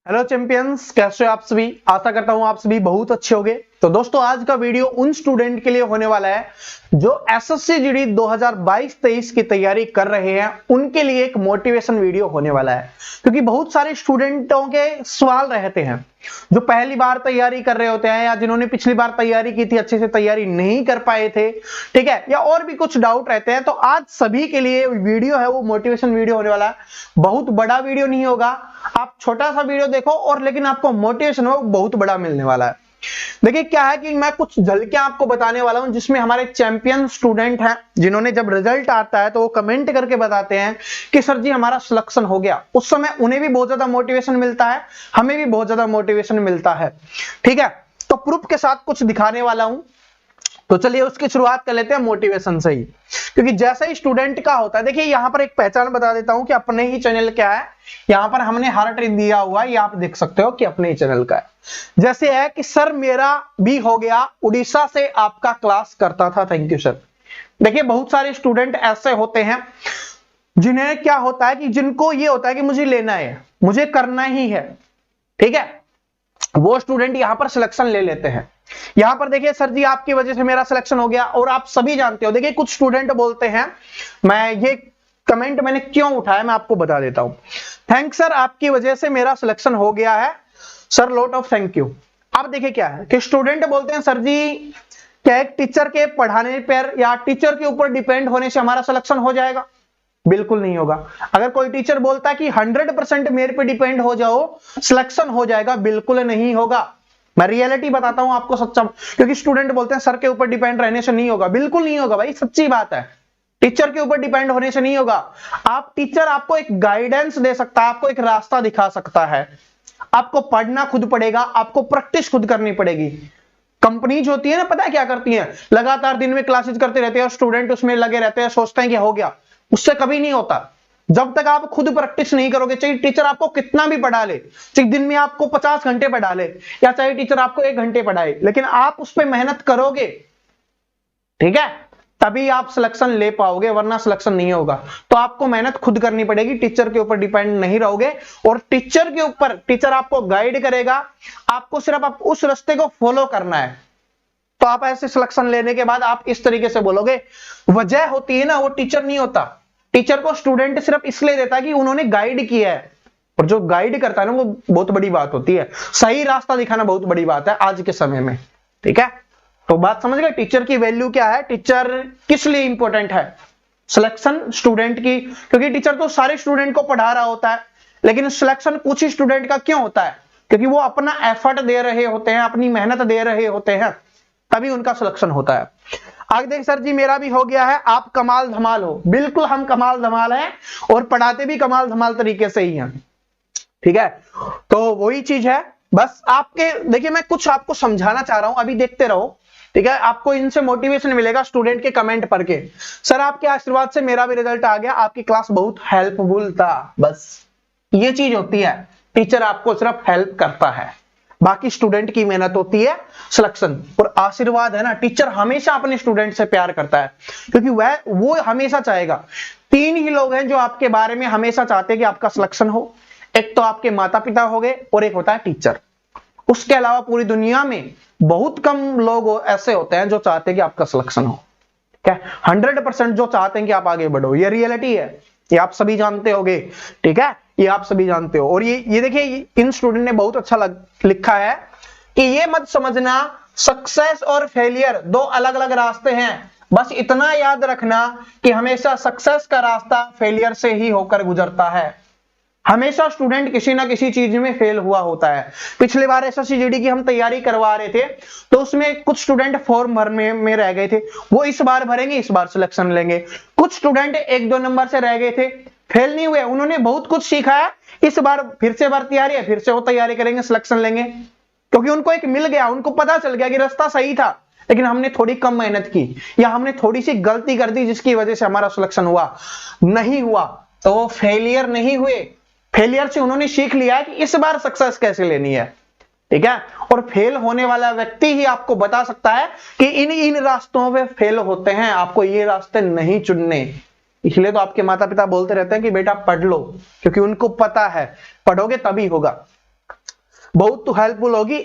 Hello champions, कैसे हो आप सभी। आशा करता हूं आप सभी बहुत अच्छे होंगे। तो दोस्तों, आज का वीडियो उन स्टूडेंट के लिए होने वाला है जो एसएससी जीडी 2022-23 की तैयारी कर रहे हैं। उनके लिए एक मोटिवेशन वीडियो होने वाला है, क्योंकि बहुत सारे स्टूडेंटों के सवाल रहते हैं जो पहली बार तैयारी कर रहे होते हैं या जिन्होंने पिछली बार तैयारी की थी, अच्छे से तैयारी नहीं कर पाए थे, ठीक है, या और भी कुछ डाउट रहते हैं। तो आज सभी के लिए वीडियो है वो मोटिवेशन वीडियो होने वाला है। बहुत बड़ा वीडियो नहीं होगा, आप छोटा सा वीडियो देखो और लेकिन आपको मोटिवेशन वो बहुत बड़ा मिलने वाला है। देखिए क्या है कि मैं कुछ झलकियां आपको बताने वाला हूं जिसमें हमारे चैंपियन स्टूडेंट हैं जिन्होंने जब रिजल्ट आता है तो वो कमेंट करके बताते हैं कि सर जी हमारा सिलेक्शन हो गया। उस समय उन्हें भी बहुत ज्यादा मोटिवेशन मिलता है, हमें भी बहुत ज्यादा मोटिवेशन मिलता है। ठीक है, तो प्रूफ के साथ कुछ दिखाने वाला हूं। तो चलिए उसकी शुरुआत कर लेते हैं मोटिवेशन से ही, क्योंकि जैसा ही स्टूडेंट का होता है। देखिए यहां पर एक पहचान बता देता हूं कि अपने ही चैनल क्या है। यहां पर हमने हार्ट दिया हुआ है, ये आप देख सकते हो कि अपने ही चैनल का है। जैसे है कि सर मेरा भी हो गया, उड़ीसा से आपका क्लास करता था, थैंक यू सर। देखिए बहुत सारे स्टूडेंट ऐसे होते हैं जिन्हें क्या होता है कि जिनको ये होता है कि मुझे लेना है, मुझे करना ही है, ठीक है, वो स्टूडेंट यहां पर सिलेक्शन ले लेते हैं। यहां पर देखिए सर जी आपकी वजह से मेरा सिलेक्शन हो गया, और आप सभी जानते हो। देखिए कुछ स्टूडेंट बोलते हैं, मैं ये कमेंट मैंने क्यों उठाया मैं आपको बता देता हूं। थैंक सर, आपकी वजह से मेरा सिलेक्शन हो गया है sir, lot of thank you. अब देखिए क्या है कि स्टूडेंट बोलते हैं सर जी क्या एक टीचर के पढ़ाने पर या टीचर के ऊपर डिपेंड होने से हमारा सिलेक्शन हो जाएगा? बिल्कुल नहीं होगा। अगर कोई टीचर बोलता है कि 100% मेरे पे डिपेंड हो जाओ सिलेक्शन हो जाएगा, बिल्कुल नहीं होगा। मैं रियलिटी बताता हूं आपको सच्चा, क्योंकि स्टूडेंट बोलते हैं सर के ऊपर डिपेंड रहने से नहीं होगा। बिल्कुल नहीं होगा भाई, सच्ची बात है। टीचर के ऊपर डिपेंड होने से नहीं होगा। आप टीचर आपको एक गाइडेंस दे सकता है, आपको एक रास्ता दिखा सकता है। आपको पढ़ना खुद पड़ेगा, आपको प्रैक्टिस खुद करनी पड़ेगी। कंपनीज होती है ना, पता है क्या करती है, लगातार दिन में क्लासेस करते रहते हैं और स्टूडेंट उसमें लगे रहते हैं, सोचते हैं कि हो गया। उससे कभी नहीं होता जब तक आप खुद प्रैक्टिस नहीं करोगे। चाहे टीचर आपको कितना भी पढ़ा ले, चाहे दिन में आपको 50 घंटे पढ़ा ले, या चाहे टीचर आपको 1 घंटे पढ़ाए, लेकिन आप उस पर मेहनत करोगे, ठीक है, तभी आप सिलेक्शन ले पाओगे, वरना सिलेक्शन नहीं होगा। तो आपको मेहनत खुद करनी पड़ेगी, टीचर के ऊपर डिपेंड नहीं रहोगे। और टीचर के ऊपर, टीचर आपको गाइड करेगा, आपको सिर्फ आप उस रास्ते को फॉलो करना है। तो आप ऐसे सिलेक्शन लेने के बाद आप इस तरीके से बोलोगे। वजह होती है ना, वो टीचर नहीं होता। टीचर को स्टूडेंट सिर्फ इसलिए देता है कि उन्होंने गाइड किया है, और जो गाइड करता है ना वो बहुत बड़ी बात होती है। सही रास्ता दिखाना बहुत बड़ी बात है आज के समय में, ठीक है। तो बात समझ गए, टीचर की वैल्यू क्या है, टीचर किस लिए इंपॉर्टेंट है सिलेक्शन स्टूडेंट की। क्योंकि टीचर तो सारे स्टूडेंट को पढ़ा रहा होता है, लेकिन सिलेक्शन कुछ ही स्टूडेंट का क्यों होता है? क्योंकि वो अपना एफर्ट दे रहे होते हैं, अपनी मेहनत दे रहे होते हैं, तभी उनका सिलेक्शन होता है। आगे देख सर जी मेरा भी हो गया है, आप कमाल धमाल हो। बिल्कुल हम कमाल धमाल हैं, और पढ़ाते भी कमाल धमाल तरीके से ही हैं, ठीक है। तो वही चीज है, बस आपके देखिए मैं कुछ आपको समझाना चाह रहा हूं, अभी देखते रहो, ठीक है। आपको इनसे मोटिवेशन मिलेगा स्टूडेंट के कमेंट पढ़ के। सर आपके आशीर्वाद से मेरा भी रिजल्ट आ गया, आपकी क्लास बहुत हेल्पफुल था। बस ये चीज होती है, टीचर आपको सिर्फ हेल्प करता है, बाकी स्टूडेंट की मेहनत होती है सिलेक्शन। और आशीर्वाद है ना, टीचर हमेशा अपने स्टूडेंट से प्यार करता है, क्योंकि वो हमेशा चाहेगा। 3 ही लोग हैं जो आपके बारे में हमेशा चाहते हैं कि आपका सिलेक्शन हो। एक तो आपके माता पिता हो गए, और एक होता है टीचर। उसके अलावा पूरी दुनिया में बहुत कम लोग ऐसे होते हैं जो चाहते हैं कि आपका सिलेक्शन हो, ठीक है। 100% जो चाहते हैं कि आप आगे बढ़ो, ये रियलिटी है, ये आप सभी जानते होंगे, ठीक है, ये आप सभी जानते हो। और ये देखिए इन स्टूडेंट ने बहुत अच्छा लिखा है कि ये मत समझना सक्सेस और फेलियर 2 अलग अलग रास्ते हैं, बस इतना याद रखना कि हमेशा सक्सेस का रास्ता फेलियर से ही होकर गुजरता है। हमेशा स्टूडेंट किसी ना किसी चीज में फेल हुआ होता है। पिछली बार एसएससी जीडी की हम तैयारी करवा रहे थे, तो उसमें कुछ स्टूडेंट फॉर्म भरने में रह गए थे, वो इस बार भरेंगे, इस बार सिलेक्शन लेंगे। कुछ स्टूडेंट 1-2 नंबर से रह गए थे, फेल नहीं हुए, उन्होंने बहुत कुछ सीखा है, इस बार फिर से भर्ती आ रही है, फिर से वो तैयारी करेंगे, सिलेक्शन लेंगे, क्योंकि उनको एक मिल गया, उनको पता चल गया कि रास्ता सही था, लेकिन हमने थोड़ी कम मेहनत की या हमने थोड़ी सी गलती कर दी जिसकी वजह से हमारा सिलेक्शन हुआ नहीं हुआ, तो वो फेलियर नहीं हुए। फेलियर से उन्होंने सीख लिया है कि इस बार सक्सेस कैसे लेनी है, ठीक है। और फेल होने वाला व्यक्ति ही आपको बता सकता है कि इन रास्तों पे फेल होते हैं, आपको ये रास्ते नहीं चुनने। इसलिए तो आपके माता पिता बोलते रहते हैं कि बेटा पढ़ लो, क्योंकि उनको पता है पढ़ोगे तभी होगा। बहुत हेल्पफुल होगी।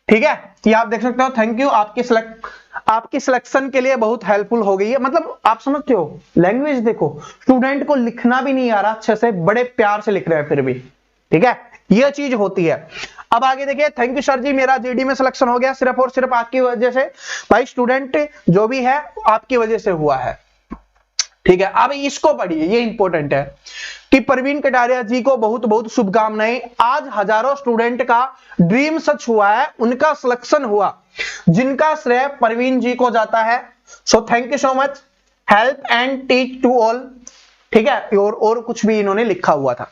ठीक है, ये आप देख सकते हो। थैंक यू, आपकी सिलेक्शन के लिए बहुत हेल्पफुल हो गई है। मतलब आप समझते हो, लैंग्वेज देखो, स्टूडेंट को लिखना भी नहीं आ रहा अच्छे से, बड़े प्यार से लिख रहे हैं फिर भी। ठीक है, यह चीज होती है। अब आगे देखिए, थैंक यू सर जी, मेरा जीडी में सिलेक्शन हो गया सिर्फ और सिर्फ आपकी वजह से। भाई स्टूडेंट जो भी है आपकी वजह से हुआ है। ठीक है, अब इसको पढ़िए, ये इंपॉर्टेंट है कि प्रवीण कटारिया जी को बहुत बहुत शुभकामनाएं। आज हजारों स्टूडेंट का ड्रीम सच हुआ है, उनका सिलेक्शन हुआ, जिनका श्रेय प्रवीण जी को जाता है। So thank you so much, help and teach to all. ठीक है, और कुछ भी इन्होंने लिखा हुआ था,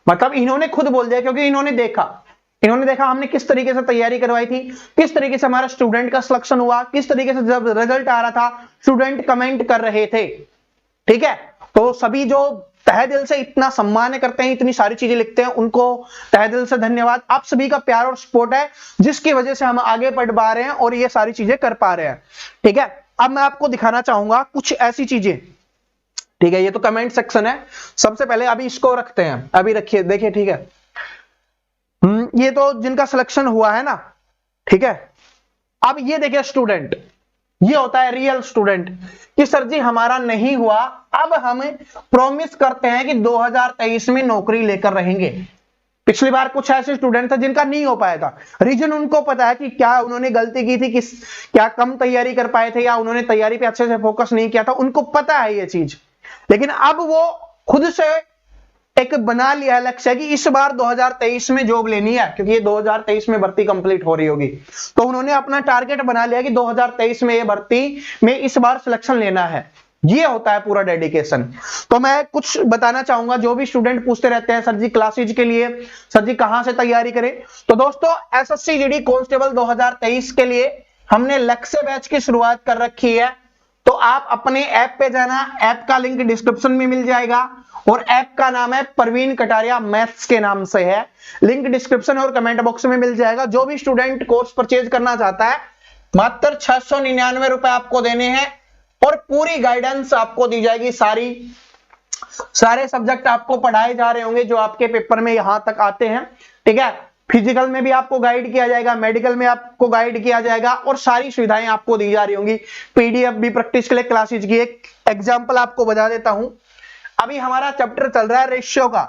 मतलब इन्होंने खुद बोल दिया, क्योंकि इन्होंने देखा हमने किस तरीके से तैयारी करवाई थी, किस तरीके से हमारा स्टूडेंट का सिलेक्शन हुआ, किस तरीके से जब रिजल्ट आ रहा था स्टूडेंट कमेंट कर रहे थे। ठीक है, तो सभी जो तहे दिल से इतना सम्मान करते हैं, इतनी सारी चीजें लिखते हैं, उनको तहे दिल से धन्यवाद। आप सभी का प्यार और सपोर्ट है जिसकी वजह से हम आगे बढ़ पा रहे हैं और ये सारी चीजें कर पा रहे हैं। ठीक है, अब मैं आपको दिखाना चाहूंगा कुछ ऐसी चीजें। ठीक है, ये तो कमेंट सेक्शन है। सबसे पहले अभी इसको रखते हैं, अभी रखिए, देखिए। ठीक है, ये तो जिनका सिलेक्शन हुआ है ना। ठीक है, अब ये देखिए स्टूडेंट, ये होता है रियल स्टूडेंट कि सर जी हमारा नहीं हुआ, अब हम प्रॉमिस करते हैं कि 2023 में नौकरी लेकर रहेंगे। पिछली बार कुछ ऐसे स्टूडेंट थे जिनका नहीं हो पाया था, रीजन उनको पता है कि क्या उन्होंने गलती की थी, क्या कम तैयारी कर पाए थे, या उन्होंने तैयारी पे अच्छे से फोकस नहीं किया था, उनको पता है ये चीज। लेकिन अब वो खुद से एक बना लिया है लक्ष्य कि इस बार 2023 में जॉब लेनी है, क्योंकि ये 2023 में भर्ती कंप्लीट हो रही होगी, तो उन्होंने अपना टारगेट बना लिया कि 2023 में ये भर्ती में इस बार सिलेक्शन लेना है। ये होता है पूरा डेडिकेशन। तो मैं कुछ बताना चाहूंगा, जो भी स्टूडेंट पूछते रहते हैं सर जी क्लासेज के लिए, सर जी कहां से तैयारी करें, तो दोस्तों एसएससी जीडी कांस्टेबल 2023 के लिए हमने लक्ष्य बैच की शुरुआत कर रखी है। तो आप अपने ऐप पे जाना, ऐप का लिंक डिस्क्रिप्शन में मिल जाएगा, और ऐप का नाम है प्रवीण कटारिया मैथ्स के नाम से है। लिंक डिस्क्रिप्शन और कमेंट बॉक्स में मिल जाएगा। जो भी स्टूडेंट कोर्स परचेज करना चाहता है, मात्र 699 रुपए आपको देने हैं और पूरी गाइडेंस आपको दी जाएगी। सारे सब्जेक्ट आपको पढ़ाए जा रहे होंगे जो आपके पेपर में यहां तक आते हैं। ठीक है, फिजिकल में भी आपको गाइड किया जाएगा, मेडिकल में आपको गाइड किया जाएगा, और सारी सुविधाएं आपको दी जा रही होंगी। पीडीएफ भी प्रैक्टिस के लिए क्लासेज की। एक एग्जांपल आपको बता देता हूं, अभी हमारा चैप्टर चल रहा है रेशियो का,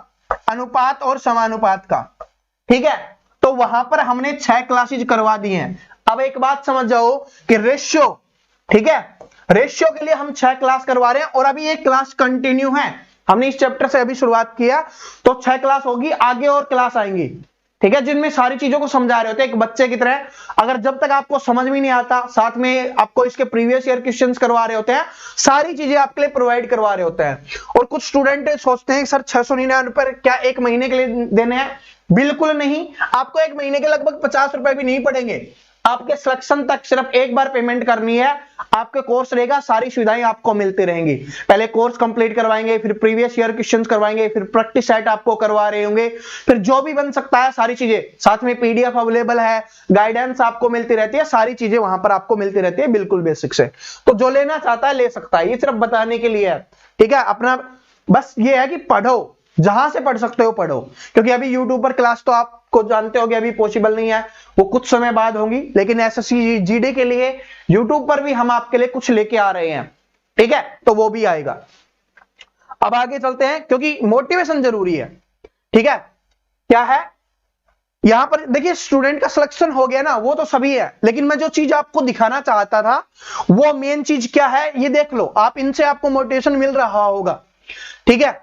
अनुपात और समानुपात का। ठीक है, तो वहां पर हमने 6 क्लासेज करवा दी हैं। अब एक बात समझ जाओ कि रेशियो, ठीक है, रेशियो के लिए हम 6 क्लास करवा रहे हैं, और अभी एक क्लास कंटिन्यू है। हमने इस चैप्टर से अभी शुरुआत किया, तो 6 क्लास होगी, आगे और क्लास आएंगी। ठीक है, जिनमें सारी चीजों को समझा रहे होते हैं एक बच्चे की तरह। अगर जब तक आपको समझ में नहीं आता, साथ में आपको इसके प्रीवियस ईयर क्वेश्चंस करवा रहे होते हैं, सारी चीजें आपके लिए प्रोवाइड करवा रहे होते हैं। और कुछ स्टूडेंट सोचते हैं सर 699 रुपए क्या एक महीने के लिए देने हैं? बिल्कुल नहीं, आपको एक महीने के लगभग 50 रुपए भी नहीं पड़ेंगे। आपके सिलेक्शन तक सिर्फ एक बार पेमेंट करनी है, आपके कोर्स रहेगा, सारी सुविधाएं आपको मिलती रहेंगी। पहले कोर्स कंप्लीट करवाएंगे, फिर प्रीवियस ईयर क्वेश्चंस करवाएंगे, फिर प्रैक्टिस सेट आपको करवा रहे होंगे, फिर जो भी बन सकता है सारी चीजें, साथ में पीडीएफ अवेलेबल है, गाइडेंस आपको मिलती रहती है, सारी चीजें वहां पर आपको मिलती रहती है बिल्कुल बेसिक से। तो जो लेना चाहता है ले सकता है, ये सिर्फ बताने के लिए है। ठीक है, अपना बस ये है कि पढ़ो, जहां से पढ़ सकते हो पढ़ो, क्योंकि अभी यूट्यूब पर क्लास तो आपको जानते होगे अभी पॉसिबल नहीं है, वो कुछ समय बाद होंगी। लेकिन एसएससी जीडी के लिए यूट्यूब पर भी हम आपके लिए कुछ लेके आ रहे हैं। ठीक है, तो वो भी आएगा। अब आगे चलते हैं, क्योंकि मोटिवेशन जरूरी है। ठीक है, क्या है यहां पर देखिए, स्टूडेंट का सिलेक्शन हो गया ना, वो तो सभी है, लेकिन मैं जो चीज आपको दिखाना चाहता था वो मेन चीज क्या है, ये देख लो आप, इनसे आपको मोटिवेशन मिल रहा होगा। ठीक है,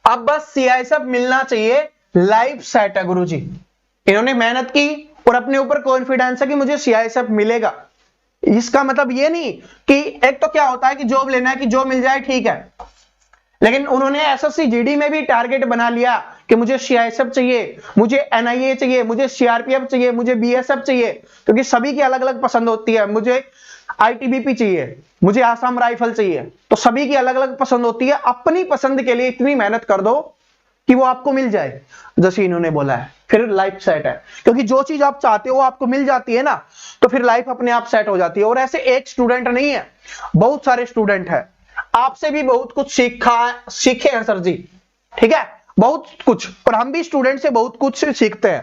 अब बस सीआईएसएफ मिलना चाहिए, लाइफ सेट है गुरुजी। इन्होंने मेहनत की और अपने ऊपर कॉन्फिडेंस है कि मुझे सीआईएसएफ मिलेगा। इसका मतलब ये नहीं कि एक तो क्या होता है कि जॉब लेना है कि जॉब मिल जाए, ठीक है, लेकिन उन्होंने एसएससी जीडी में भी टारगेट बना लिया कि मुझे सीआईएसएफ चाहिए, मुझे एनआईए चाहिए, मुझे सीआरपीएफ चाहिए, मुझे बीएसएफ चाहिए, क्योंकि सभी की अलग अलग पसंद होती है। मुझे आईटीबीपी चाहिए, मुझे आसाम राइफल चाहिए, तो सभी की अलग अलग पसंद होती है। अपनी पसंद के लिए इतनी मेहनत कर दो कि वो आपको मिल जाए, जैसे इन्होंने बोला है, फिर लाइफ सेट है। क्योंकि जो चीज आप चाहते हो वो आपको मिल जाती है ना, तो फिर लाइफ अपने आप सेट हो जाती है। और ऐसे एक स्टूडेंट नहीं है, बहुत सारे स्टूडेंट है, आपसे भी बहुत कुछ सीखे हैं सर जी। ठीक है, बहुत कुछ, और हम भी स्टूडेंट से बहुत कुछ सीखते हैं।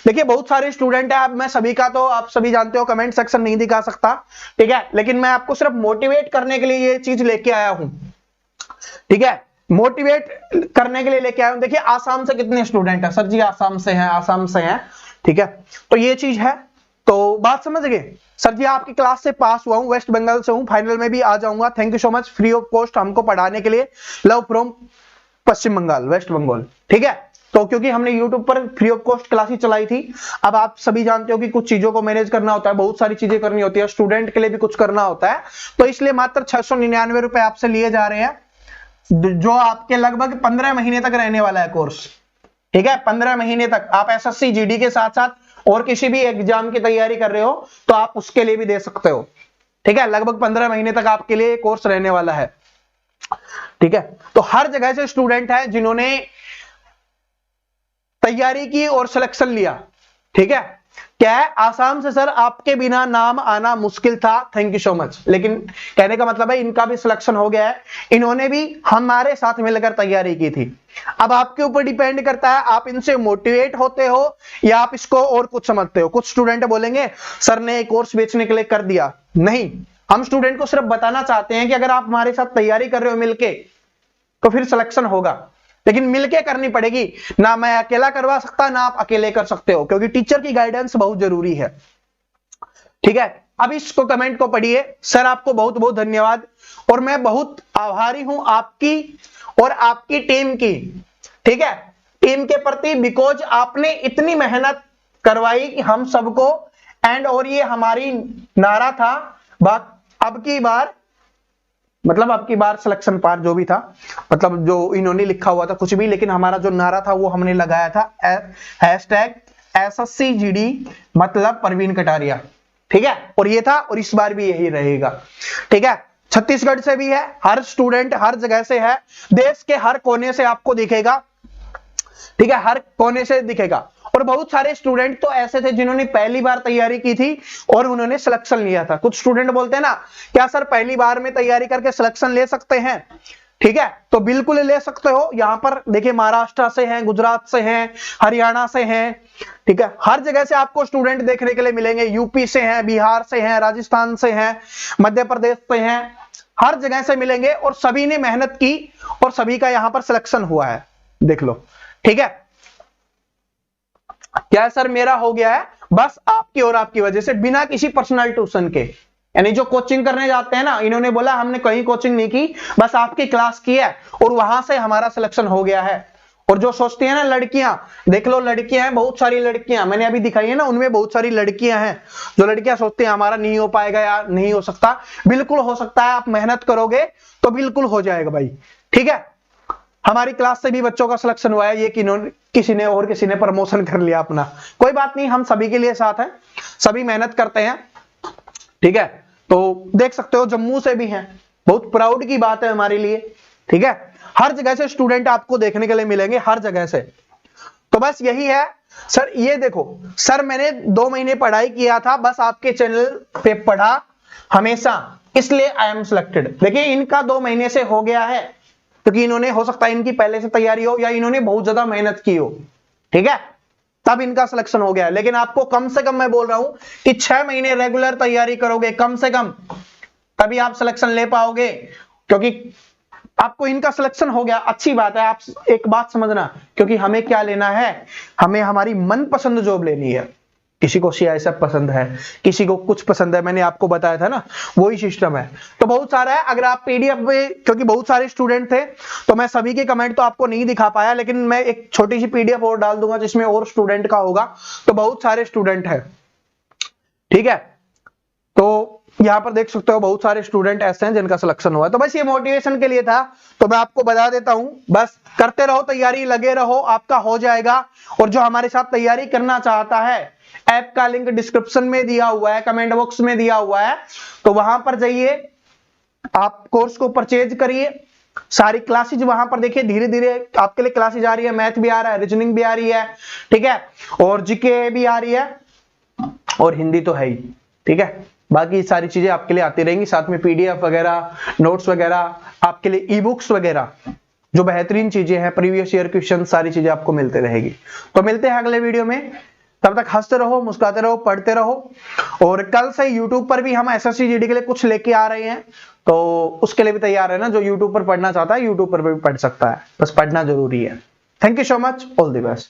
देखिए बहुत सारे स्टूडेंट है, अब मैं सभी का तो आप सभी जानते हो कमेंट सेक्शन नहीं दिखा सकता, ठीक है, लेकिन मैं आपको सिर्फ मोटिवेट करने के लिए ये चीज लेके आया हूं, ठीक है, मोटिवेट करने के लिए लेके आया हूं। देखिए आसाम से कितने स्टूडेंट है, सर जी आसाम से हैं, आसाम से हैं, ठीक है, तो ये चीज है, तो बात समझ गए। सर जी आपकी क्लास से पास हुआ हूं, वेस्ट बंगाल से हूं, फाइनल में भी आ जाऊंगा, thank you so much, free of cost हमको पढ़ाने के लिए, love from Paschim Bengal, West Bengal, ठीक है। तो क्योंकि हमने YouTube पर फ्री ऑफ कॉस्ट क्लासेस चलाई थी, अब आप सभी जानते हो कि कुछ चीजों को मैनेज करना होता है, बहुत सारी चीजें करनी होती है, स्टूडेंट के लिए भी कुछ करना होता है, तो इसलिए मात्र 699 रुपए आपसे लिए जा रहे हैं, जो आपके लगभग 15 महीने तक रहने वाला है कोर्स, ठीक है, 15 महीने तक आप SSC GD के साथ साथ और किसी भी एग्जाम की तैयारी कर रहे हो तो आप उसके लिए भी दे सकते हो, ठीक है, लगभग 15 महीने तक आपके लिए कोर्स रहने वाला है, ठीक है। तो हर जगह से स्टूडेंट है जिन्होंने तैयारी की और सिलेक्शन लिया, ठीक है। क्या है, आसाम से सर आपके बिना नाम आना मुश्किल था, थैंक यू सो मच, लेकिन कहने का मतलब है इनका भी सिलेक्शन हो गया है, इन्होंने भी हमारे साथ मिलकर तैयारी की थी। अब आपके ऊपर डिपेंड करता है आप इनसे मोटिवेट होते हो या आप इसको और कुछ समझते हो। कुछ स्टूडेंट बोलेंगे सर ने कोर्स बेचने के लिए कर दिया, नहीं, हम स्टूडेंट को सिर्फ बताना चाहते हैं कि अगर आप हमारे साथ तैयारी कर रहे हो मिलके तो फिर सिलेक्शन होगा, लेकिन मिलके करनी पड़ेगी ना, मैं अकेला करवा सकता ना आप अकेले कर सकते हो, क्योंकि टीचर की गाइडेंस बहुत जरूरी है, ठीक है। अब इसको कमेंट को पढ़िए, सर आपको बहुत बहुत धन्यवाद और मैं बहुत आभारी हूं आपकी और आपकी टीम की, ठीक है, टीम के प्रति, बिकॉज आपने इतनी मेहनत करवाई कि हम सबको, एंड और ये हमारी नारा था, बात अब की बार, मतलब अब की बार सिलेक्शन पार जो भी था, मतलब जो इन्होंने लिखा हुआ था कुछ भी, लेकिन हमारा जो नारा था वो हमने लगाया था #SSC GD मतलब परवीन कटारिया, ठीक है, और ये था और इस बार भी यही रहेगा, ठीक है। छत्तीसगढ़ से भी है, हर स्टूडेंट हर जगह से है, देश के हर कोने से आपको दिखेगा, ठीक है, हर कोने से दिखेगा, और बहुत सारे स्टूडेंट तो ऐसे थे जिन्होंने पहली बार तैयारी की थी और उन्होंने सिलेक्शन लिया था। कुछ स्टूडेंट बोलते हैं ना क्या सर पहली बार में तैयारी करके सिलेक्शन ले सकते हैं, ठीक है, तो बिल्कुल ले सकते हो। यहां पर देखिए महाराष्ट्र से हैं, गुजरात से हैं, हरियाणा से हैं, ठीक है, हर जगह से आपको स्टूडेंट देखने के लिए मिलेंगे, यूपी से हैं, बिहार से हैं, राजस्थान से हैं, मध्य प्रदेश से हैं, हर जगह से मिलेंगे और सभी ने मेहनत की और सभी का यहां पर सिलेक्शन हुआ है, देख लो, ठीक है। क्या सर मेरा हो गया है, बस आपकी और आपकी वजह से, बिना किसी पर्सनल ट्यूशन के, यानी जो कोचिंग करने जाते हैं ना, इन्होंने बोला हमने कहीं कोचिंग नहीं की, बस आपकी क्लास की है और वहां से हमारा सिलेक्शन हो गया है। और जो सोचती है ना लड़कियां, देख लो लड़कियां हैं, बहुत सारी लड़कियां मैंने अभी दिखाई है ना, उनमें बहुत सारी लड़कियां हैं, जो लड़कियां सोचती हैं हमारा नहीं हो पाएगा यार, नहीं हो सकता, बिल्कुल हो सकता है, आप मेहनत करोगे तो बिल्कुल हो जाएगा भाई, ठीक है। हमारी क्लास से भी बच्चों का सिलेक्शन हुआ है, ये किसी ने और किसी ने प्रमोशन कर लिया अपना, कोई बात नहीं, हम सभी के लिए साथ हैं, सभी मेहनत करते हैं, ठीक है। तो देख सकते हो जम्मू से भी हैं, बहुत प्राउड की बात है हमारे लिए, ठीक है, हर जगह से स्टूडेंट आपको देखने के लिए मिलेंगे, हर जगह से। तो बस यही है सर, ये देखो सर मैंने 2 महीने पढ़ाई किया था, बस आपके चैनल पे पढ़ा हमेशा, इसलिए आई एम सिलेक्टेड। देखिए इनका 2 महीने से हो गया है, क्योंकि इन्होंने, हो सकता है इनकी पहले से तैयारी हो या इन्होंने बहुत ज्यादा मेहनत की हो, ठीक है, तब इनका सिलेक्शन हो गया। लेकिन आपको कम से कम मैं बोल रहा हूं कि 6 महीने रेगुलर तैयारी करोगे कम से कम, तभी आप सिलेक्शन ले पाओगे, क्योंकि आपको इनका सिलेक्शन हो गया, अच्छी बात है। आप एक बात समझना, क्योंकि हमें क्या लेना है, हमें हमारी मनपसंद जॉब लेनी है। किसी को CISF पसंद है, किसी को कुछ पसंद है, मैंने आपको बताया था ना, वही सिस्टम है। तो बहुत सारा है, अगर आप PDF में, क्योंकि बहुत सारे स्टूडेंट थे तो मैं सभी के कमेंट तो आपको नहीं दिखा पाया, लेकिन मैं एक छोटी सी PDF और डाल दूंगा जिसमें और स्टूडेंट का होगा, तो बहुत सारे स्टूडेंट है, ठीक है। तो यहां पर देख सकते हो बहुत सारे स्टूडेंट ऐसे हैं जिनका सिलेक्शन हुआ है। तो बस ये मोटिवेशन के लिए था, तो मैं आपको बता देता हूं, बस करते रहो तैयारी, लगे रहो, आपका हो जाएगा। और जो हमारे साथ तैयारी करना चाहता है, ऐप का लिंक डिस्क्रिप्शन में दिया हुआ है, कमेंट बॉक्स में दिया हुआ है, तो वहां पर जाइए, आप कोर्स को परचेज करिए, सारी क्लासेज वहां पर देखिए, धीरे धीरे आपके लिए क्लासेज आ रही है, मैथ भी आ रहा है, रीजनिंग भी आ रही है, ठीक है, और GK भी आ रही है, और हिंदी तो है ही, ठीक है, बाकी सारी चीजें आपके लिए आती रहेंगी, साथ में PDF वगैरह, नोट्स वगैरह, आपके लिए ई-बुक्स वगैरह, जो बेहतरीन चीजें हैं, प्रीवियस ईयर क्वेश्चन, सारी चीजें आपको मिलते रहेगी। तो मिलते हैं अगले वीडियो में, तब तक हंसते रहो, मुस्कुराते रहो, पढ़ते रहो। और कल से यूट्यूब पर भी हम एसएससी जीडी के लिए कुछ लेके आ रहे हैं, तो उसके लिए भी तैयार है ना। जो यूट्यूब पर पढ़ना चाहता है यूट्यूब पर भी पढ़ सकता है, बस पढ़ना जरूरी है। Thank you so much, all the best.